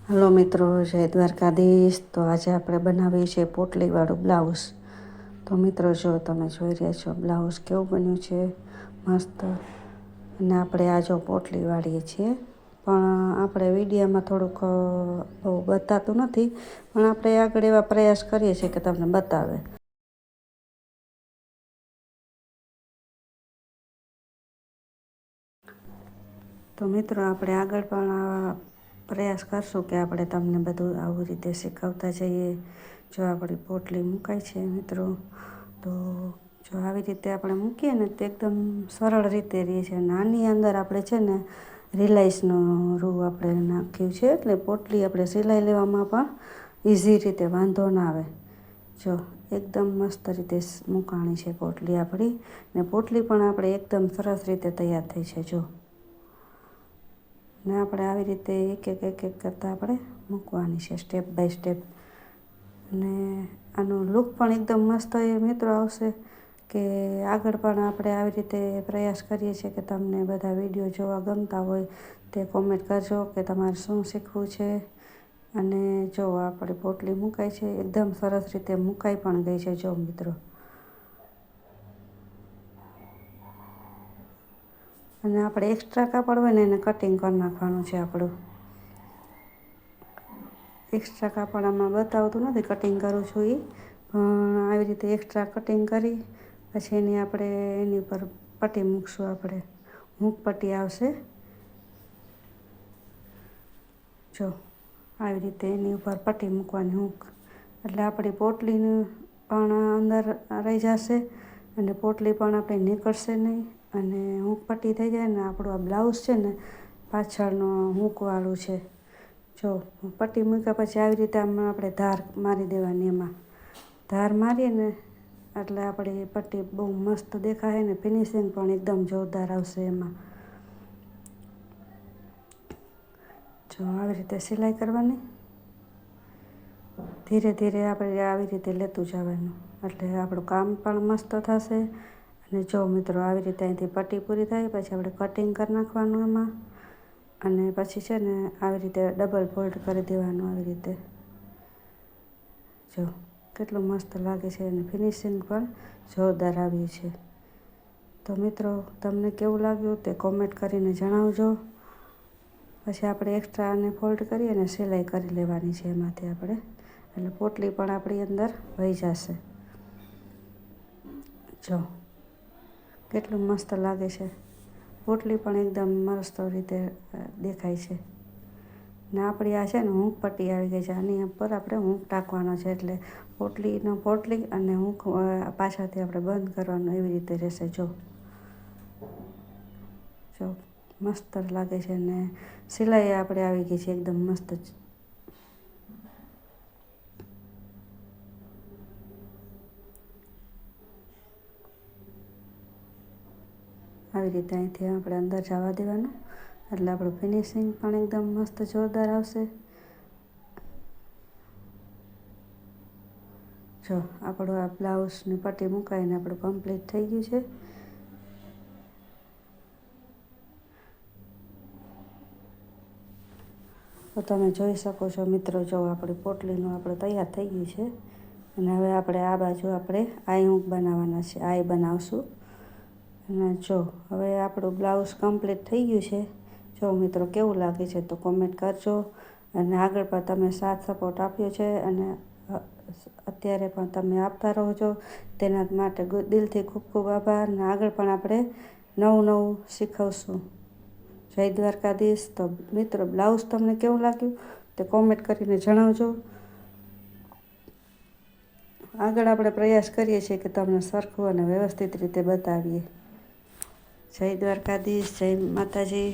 Hello મિત્રો, જય દ્વારકાધીશ. તો આજે આપણે બનાવીએ છીએ પોટલીવાળું બ્લાઉઝ. તો મિત્રો, જો તમે જોઈ રહ્યા છો બ્લાઉઝ કેવું બન્યું છે, મસ્ત. અને આપણે આ જો પોટલી વાળીએ છીએ, પણ આપણે વિડીયોમાં થોડુંક બહુ બતાતું નથી, પણ આપણે આગળ એવા પ્રયાસ કરીએ છીએ કે તમને બતાવે. તો મિત્રો, આપણે આગળ પણ પ્રયાસ કરશું કે આપણે તમને બધું આવી રીતે શીખવતા જઈએ. જો આપણી પોટલી મુકાય છે મિત્રો, તો જો આવી રીતે આપણે મૂકીએ ને તો એકદમ સરળ રીતે રહે છે. આની અંદર આપણે છે ને રિલાયન્સનું રૂ આપણે નાખ્યું છે, એટલે પોટલી આપણે સિલાઈ લેવામાં પણ ઇઝી રીતે વાંધો ના આવે. જો એકદમ મસ્ત રીતે મૂકાણી છે પોટલી આપણી, ને પોટલી પણ આપણે એકદમ સરસ રીતે તૈયાર થઈ છે. જો ને આપણે આવી રીતે એક કરતાં આપણે મૂકવાની છે, સ્ટેપ બાય સ્ટેપ. ને આનો લુક પણ એકદમ મસ્ત એ મિત્રો આવશે કે આગળ પણ આપણે આવી રીતે પ્રયાસ કરીએ છીએ કે તમને બધા વિડીયો જોવા ગમતા હોય તે કોમેન્ટ કરજો કે તમારે શું શીખવું છે. અને જો આપણી પોટલી મુકાય છે, એકદમ સરસ રીતે મુકાઈ પણ ગઈ છે. જો મિત્રો, અને આપણે એક્સ્ટ્રા કાપડ હોય ને એને કટિંગ કરી નાખવાનું છે. આપણું એક્સ્ટ્રા કાપડ આમાં બતાવતું નથી, કટિંગ કરું છું એ પણ આવી રીતે એક્સ્ટ્રા કટિંગ કરી પછી એની ઉપર પટ્ટી મૂકશું. આપણે હૂક પટ્ટી આવશે. જો આવી રીતે એની ઉપર પટ્ટી મૂકવાની હૂક, એટલે આપણી પોટલીનું પણ અંદર રહી જશે અને પોટલી પણ આપણી નીકળશે નહીં. અને હૂક પટ્ટી થઈ જાય ને આપણું આ બ્લાઉઝ છે ને પાછળનું હૂકવાળું છે. જો પટ્ટી મૂક્યા પછી આવી રીતે આમાં આપણે ધાર મારી દેવાની. એમાં ધાર મારીએ ને એટલે આપણી પટ્ટી બહુ મસ્ત દેખાય ને ફિનિશિંગ પણ એકદમ જોરદાર આવશે એમાં. જો આવી રીતે સિલાઈ કરવાની, ધીરે ધીરે આપણે આવી રીતે લેતું જવાનું, એટલે આપણું કામ પણ મસ્ત થશે. અને જો મિત્રો, આવી રીતે અહીંથી પટ્ટી પૂરી થાય પછી આપણે કટિંગ કરી નાખવાનું એમાં, અને પછી છે ને આવી રીતે ડબલ ફોલ્ડ કરી દેવાનું. આવી રીતે જો કેટલું મસ્ત લાગે છે અને ફિનિશિંગ પણ જોરદાર આવ્યું છે. તો મિત્રો, તમને કેવું લાગ્યું તે કોમેન્ટ કરીને જણાવજો. પછી આપણે એક્સ્ટ્રાને ફોલ્ડ કરી અને સિલાઈ કરી લેવાની છે એમાંથી આપણે, એટલે પોટલી પણ આપણી અંદર વહી જશે. જો કેટલું મસ્ત લાગે છે. પોટલી પણ એકદમ મસ્ત રીતે દેખાય છે. ને આપણી આ છે ને હૂક પટ્ટી આવી ગઈ છે, આની ઉપર આપણે હૂક ટાંકવાનો છે, એટલે પોટલી અને હૂક પાછળથી આપણે બંધ કરવાનું, એવી રીતે રહેશે. જો મસ્ત લાગે છે ને સિલાઈ આપણે આવી ગઈ છે એકદમ મસ્ત જ. આવી રીતે અહીંથી આપણે અંદર જવા દેવાનું, એટલે આપણું ફિનિશિંગ પણ એકદમ મસ્ત જોરદાર આવશે. જો આપણું આ બ્લાઉઝની પટ્ટી મુકાઈને આપણું કમ્પ્લીટ થઈ ગયું છે. તો તમે જોઈ શકો છો મિત્રો, જો આપણી પોટલીનું આપણે તૈયાર થઈ ગયું છે. અને હવે આપણે આ બાજુ આપણે આઈ હૂક બનાવવાના છે, આઈ બનાવશું. અને જો હવે આપણું બ્લાઉઝ કમ્પ્લીટ થઈ ગયું છે. જો મિત્રો, કેવું લાગે છે તો કોમેન્ટ કરજો. અને આગળ પણ તમે સાથ સપોર્ટ આપ્યો છે અને અત્યારે પણ તમે આપતા રહો, તેના માટે દિલથી ખૂબ ખૂબ આભાર. અને આગળ પણ આપણે નવું શીખવશું. જય દ્વારકાધીશ. તો મિત્રો, બ્લાઉઝ તમને કેવું લાગ્યું તે કોમેન્ટ કરીને જણાવજો. આગળ આપણે પ્રયાસ કરીએ છીએ કે તમને સરખું અને વ્યવસ્થિત રીતે બતાવીએ. જય દ્વારકાધીશ, જય માતાજી.